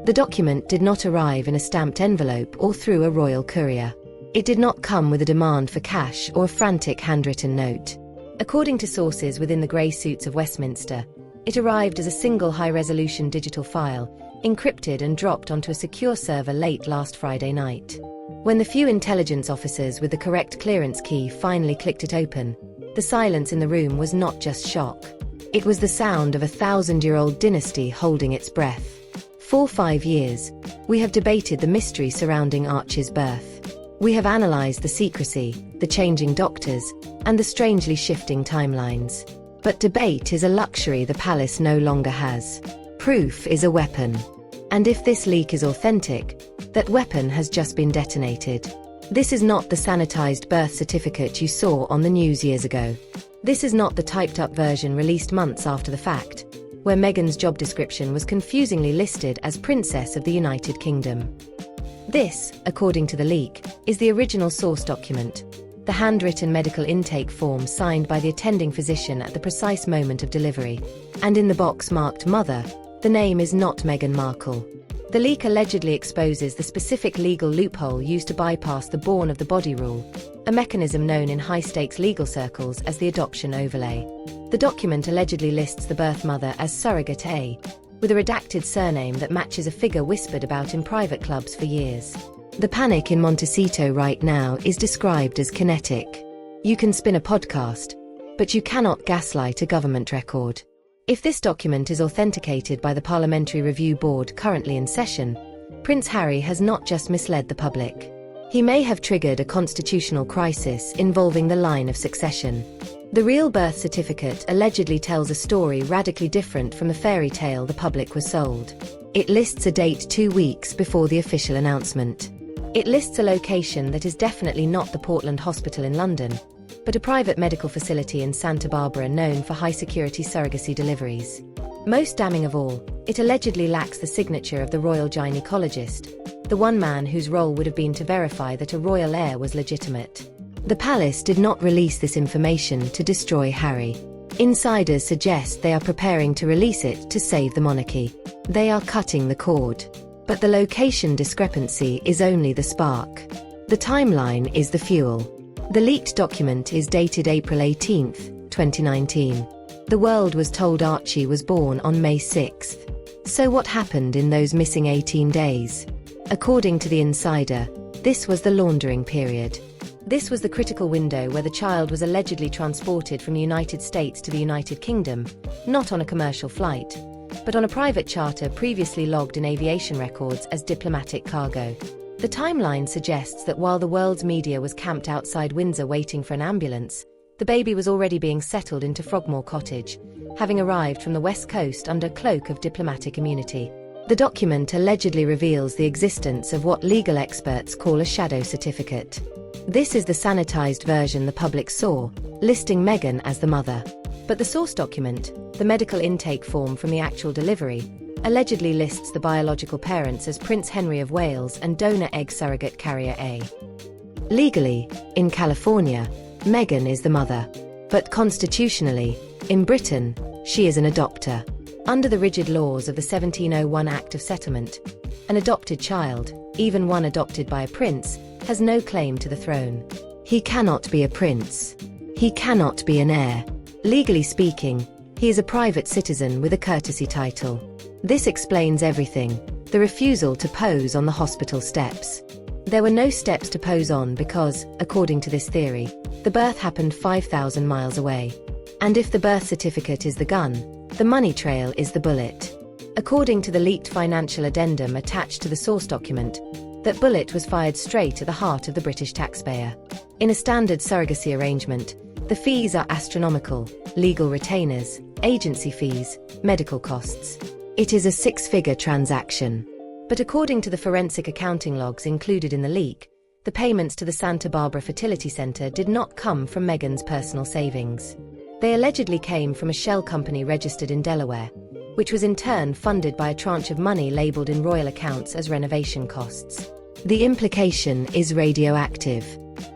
The document did not arrive in a stamped envelope or through a royal courier. It did not come with a demand for cash or a frantic handwritten note. According to sources within the grey suits of Westminster, it arrived as a single high-resolution digital file, encrypted and dropped onto a secure server late last Friday night. When the few intelligence officers with the correct clearance key finally clicked it open, the silence in the room was not just shock. It was the sound of a 1,000-year-old dynasty holding its breath. For 5 years, we have debated the mystery surrounding Archie's birth. We have analysed the secrecy, the changing doctors, and the strangely shifting timelines. But debate is a luxury the palace no longer has. Proof is a weapon. And if this leak is authentic, that weapon has just been detonated. This is not the sanitized birth certificate you saw on the news years ago. This is not the typed-up version released months after the fact, where Meghan's job description was confusingly listed as Princess of the United Kingdom. This, according to the leak, is the original source document, the handwritten medical intake form signed by the attending physician at the precise moment of delivery. And in the box marked Mother, the name is not Meghan Markle. The leak allegedly exposes the specific legal loophole used to bypass the born of the body rule, a mechanism known in high-stakes legal circles as the adoption overlay. The document allegedly lists the birth mother as Surrogate A, with a redacted surname that matches a figure whispered about in private clubs for years. The panic in Montecito right now is described as kinetic. You can spin a podcast, but you cannot gaslight a government record. If this document is authenticated by the Parliamentary Review Board currently in session, Prince Harry has not just misled the public. He may have triggered a constitutional crisis involving the line of succession. The real birth certificate allegedly tells a story radically different from the fairy tale the public was sold. It lists a date 2 weeks before the official announcement. It lists a location that is definitely not the Portland Hospital in London, but a private medical facility in Santa Barbara known for high-security surrogacy deliveries. Most damning of all, it allegedly lacks the signature of the royal gynecologist, the one man whose role would have been to verify that a royal heir was legitimate. The palace did not release this information to destroy Harry. Insiders suggest they are preparing to release it to save the monarchy. They are cutting the cord. But the location discrepancy is only the spark. The timeline is the fuel. The leaked document is dated April 18, 2019. The world was told Archie was born on May 6. So what happened in those missing 18 days? According to the insider, this was the laundering period. This was the critical window where the child was allegedly transported from the United States to the United Kingdom, not on a commercial flight, but on a private charter previously logged in aviation records as diplomatic cargo. The timeline suggests that while the world's media was camped outside Windsor waiting for an ambulance, the baby was already being settled into Frogmore Cottage, having arrived from the West Coast under cloak of diplomatic immunity. The document allegedly reveals the existence of what legal experts call a shadow certificate. This is the sanitized version the public saw, listing Meghan as the mother. But the source document, the medical intake form from the actual delivery, allegedly lists the biological parents as Prince Henry of Wales and donor egg surrogate carrier A. Legally, in California, Meghan is the mother. But constitutionally, in Britain, she is an adopter. Under the rigid laws of the 1701 Act of Settlement, an adopted child, even one adopted by a prince, has no claim to the throne. He cannot be a prince. He cannot be an heir. Legally speaking, he is a private citizen with a courtesy title. This explains everything. The refusal to pose on the hospital steps. There were no steps to pose on because, according to this theory, the birth happened 5,000 miles away. And if the birth certificate is the gun, the money trail is the bullet. According to the leaked financial addendum attached to the source document, that bullet was fired straight at the heart of the British taxpayer. In a standard surrogacy arrangement, the fees are astronomical: legal retainers, agency fees, medical costs. It is a 6-figure transaction. But according to the forensic accounting logs included in the leak, the payments to the Santa Barbara Fertility Center did not come from Meghan's personal savings. They allegedly came from a shell company registered in Delaware, which was in turn funded by a tranche of money labeled in royal accounts as renovation costs. The implication is radioactive.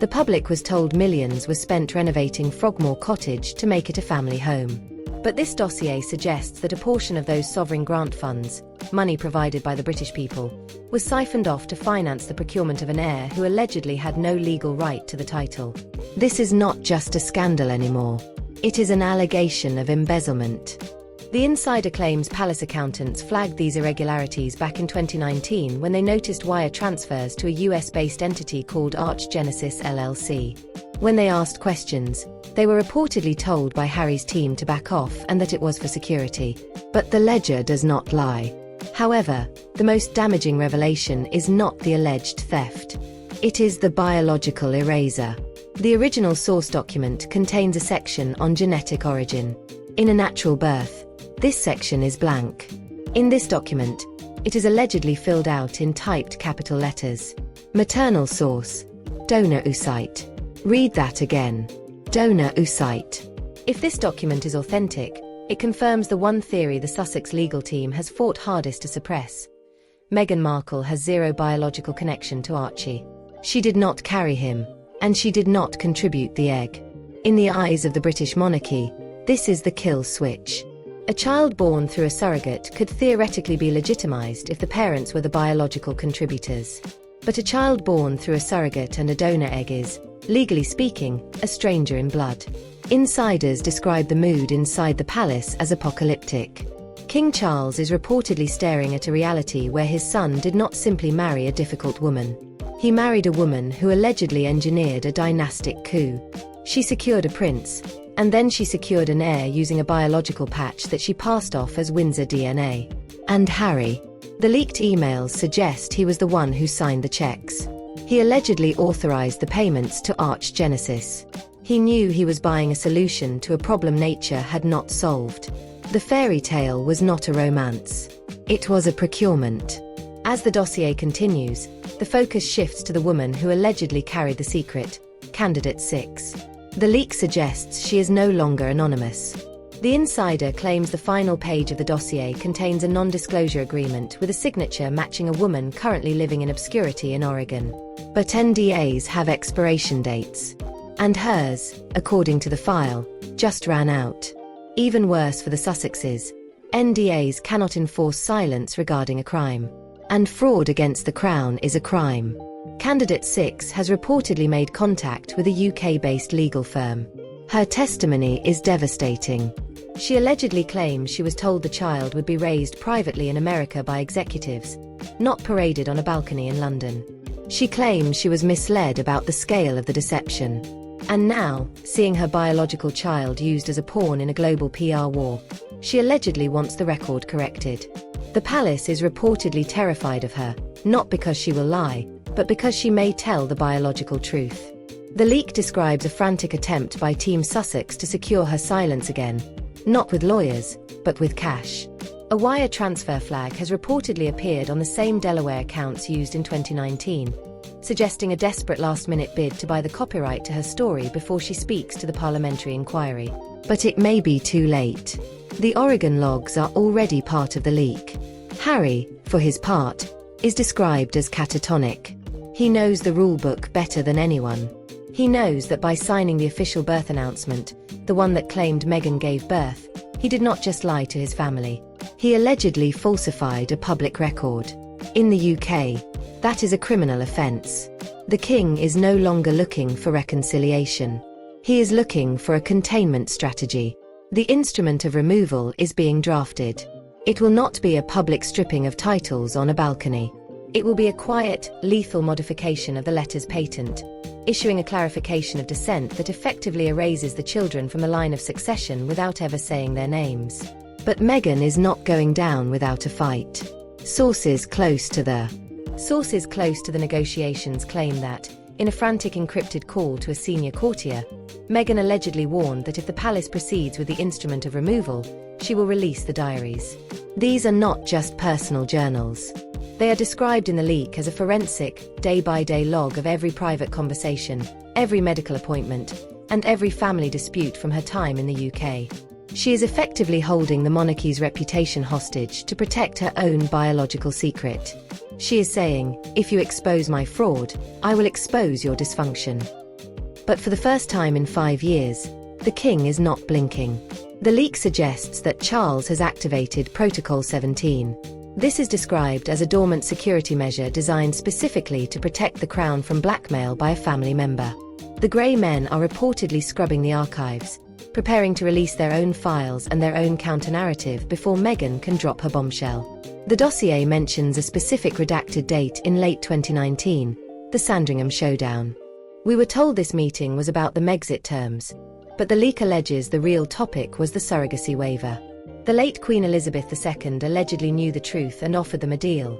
The public was told millions were spent renovating Frogmore Cottage to make it a family home. But this dossier suggests that a portion of those sovereign grant funds, money provided by the British people, was siphoned off to finance the procurement of an heir who allegedly had no legal right to the title. This is not just a scandal anymore. It is an allegation of embezzlement. The insider claims palace accountants flagged these irregularities back in 2019 when they noticed wire transfers to a US-based entity called Archie LLC. When they asked questions, they were reportedly told by Harry's team to back off and that it was for security. But the ledger does not lie. However, the most damaging revelation is not the alleged theft. It is the biological eraser. The original source document contains a section on genetic origin. In a natural birth, this section is blank. In this document, it is allegedly filled out in typed capital letters. Maternal source: donor oocyte. Read that again. Donor oocyte. If this document is authentic, it confirms the one theory the Sussex legal team has fought hardest to suppress. Meghan Markle has zero biological connection to Archie. She did not carry him, and she did not contribute the egg. In the eyes of the British monarchy, this is the kill switch. A child born through a surrogate could theoretically be legitimised if the parents were the biological contributors. But a child born through a surrogate and a donor egg is, legally speaking, a stranger in blood. Insiders describe the mood inside the palace as apocalyptic. King Charles is reportedly staring at a reality where his son did not simply marry a difficult woman. He married a woman who allegedly engineered a dynastic coup. She secured a prince, and then she secured an heir using a biological patch that she passed off as Windsor DNA. And Harry. The leaked emails suggest he was the one who signed the checks. He allegedly authorized the payments to Archgenesis. He knew he was buying a solution to a problem nature had not solved. The fairy tale was not a romance. It was a procurement. As the dossier continues, the focus shifts to the woman who allegedly carried the secret, Candidate 6. The leak suggests she is no longer anonymous. The insider claims the final page of the dossier contains a non-disclosure agreement with a signature matching a woman currently living in obscurity in Oregon. But NDAs have expiration dates. And hers, according to the file, just ran out. Even worse for the Sussexes, NDAs cannot enforce silence regarding a crime. And fraud against the crown is a crime. Candidate 6 has reportedly made contact with a UK-based legal firm. Her testimony is devastating. She allegedly claims she was told the child would be raised privately in America by executives, not paraded on a balcony in London. She claims she was misled about the scale of the deception. And now, seeing her biological child used as a pawn in a global PR war, she allegedly wants the record corrected. The palace is reportedly terrified of her, not because she will lie, but because she may tell the biological truth. The leak describes a frantic attempt by Team Sussex to secure her silence again, not with lawyers, but with cash. A wire transfer flag has reportedly appeared on the same Delaware accounts used in 2019, suggesting a desperate last-minute bid to buy the copyright to her story before she speaks to the parliamentary inquiry. But it may be too late. The Oregon logs are already part of the leak. Harry, for his part, is described as catatonic. He knows the rulebook better than anyone. He knows that by signing the official birth announcement, the one that claimed Meghan gave birth, he did not just lie to his family. He allegedly falsified a public record. In the UK, that is a criminal offence. The king is no longer looking for reconciliation. He is looking for a containment strategy. The instrument of removal is being drafted. It will not be a public stripping of titles on a balcony. It will be a quiet, lethal modification of the letters patent, issuing a clarification of descent that effectively erases the children from the line of succession without ever saying their names. But Meghan is not going down without a fight. Sources close to the negotiations claim that, in a frantic encrypted call to a senior courtier, Meghan allegedly warned that if the palace proceeds with the instrument of removal, she will release the diaries. These are not just personal journals. They are described in the leak as a forensic, day-by-day log of every private conversation, every medical appointment, and every family dispute from her time in the UK. She is effectively holding the monarchy's reputation hostage to protect her own biological secret. She is saying, if you expose my fraud, I will expose your dysfunction. But for the first time in 5 years, the king is not blinking. The leak suggests that Charles has activated Protocol 17. This is described as a dormant security measure designed specifically to protect the crown from blackmail by a family member. The Grey men are reportedly scrubbing the archives, preparing to release their own files and their own counter-narrative before Meghan can drop her bombshell. The dossier mentions a specific redacted date in late 2019, the Sandringham showdown. We were told this meeting was about the Megxit terms, but the leak alleges the real topic was the surrogacy waiver. The late Queen Elizabeth II allegedly knew the truth and offered them a deal: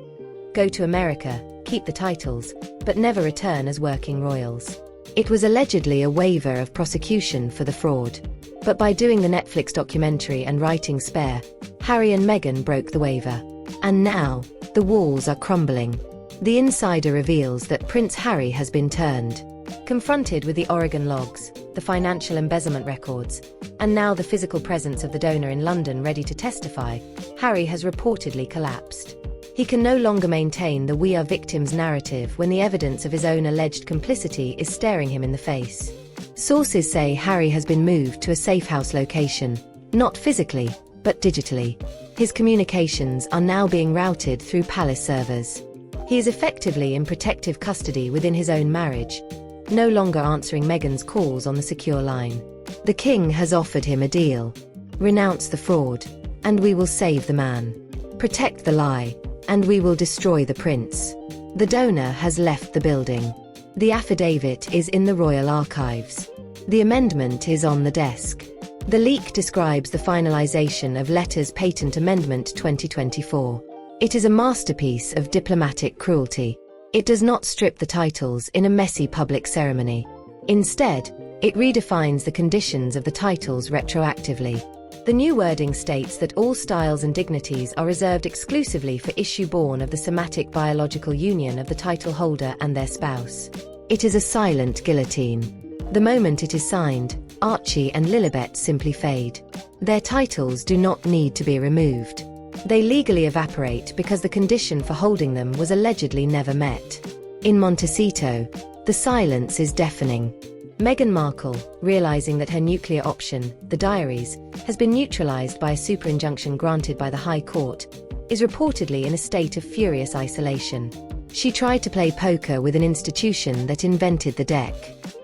go to America, keep the titles, but never return as working royals. It was allegedly a waiver of prosecution for the fraud. But by doing the Netflix documentary and writing Spare, Harry and Meghan broke the waiver. And now, the walls are crumbling. The insider reveals that Prince Harry has been turned. Confronted with the Oregon logs, the financial embezzlement records, and now the physical presence of the donor in London ready to testify, Harry has reportedly collapsed. He can no longer maintain the "we are victims" narrative when the evidence of his own alleged complicity is staring him in the face. Sources say Harry has been moved to a safe house location, not physically, but digitally. His communications are now being routed through palace servers. He is effectively in protective custody within his own marriage, no longer answering Meghan's calls on the secure line. The king has offered him a deal: renounce the fraud, and we will save the man; protect the lie, and we will destroy the prince. The donor has left the building. The affidavit is in the royal archives. The amendment is on the desk. The leak describes the finalization of Letters Patent Amendment 2024. It is a masterpiece of diplomatic cruelty. It does not strip the titles in a messy public ceremony. Instead, it redefines the conditions of the titles retroactively. The new wording states that all styles and dignities are reserved exclusively for issue born of the somatic biological union of the title holder and their spouse. It is a silent guillotine. The moment it is signed, Archie and Lilibet simply fade. Their titles do not need to be removed. They legally evaporate because the condition for holding them was allegedly never met. In Montecito, the silence is deafening. Meghan Markle, realizing that her nuclear option, the diaries, has been neutralized by a super injunction granted by the High Court, is reportedly in a state of furious isolation. She tried to play poker with an institution that invented the deck.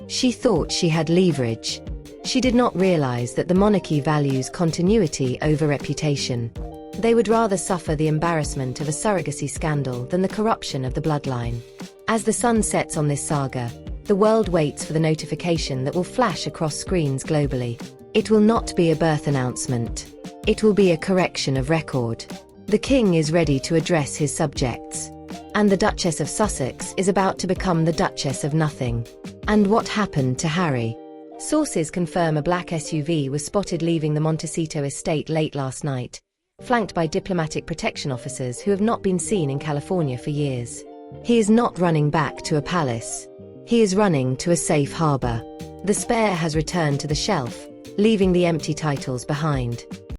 She thought she had leverage. She did not realize that the monarchy values continuity over reputation. They would rather suffer the embarrassment of a surrogacy scandal than the corruption of the bloodline. As the sun sets on this saga, the world waits for the notification that will flash across screens globally. It will not be a birth announcement. It will be a correction of record. The king is ready to address his subjects. And the Duchess of Sussex is about to become the Duchess of Nothing. And what happened to Harry? Sources confirm a black SUV was spotted leaving the Montecito estate late last night, flanked by diplomatic protection officers who have not been seen in California for years. He is not running back to a palace. He is running to a safe harbor. The Spare has returned to the shelf, leaving the empty titles behind.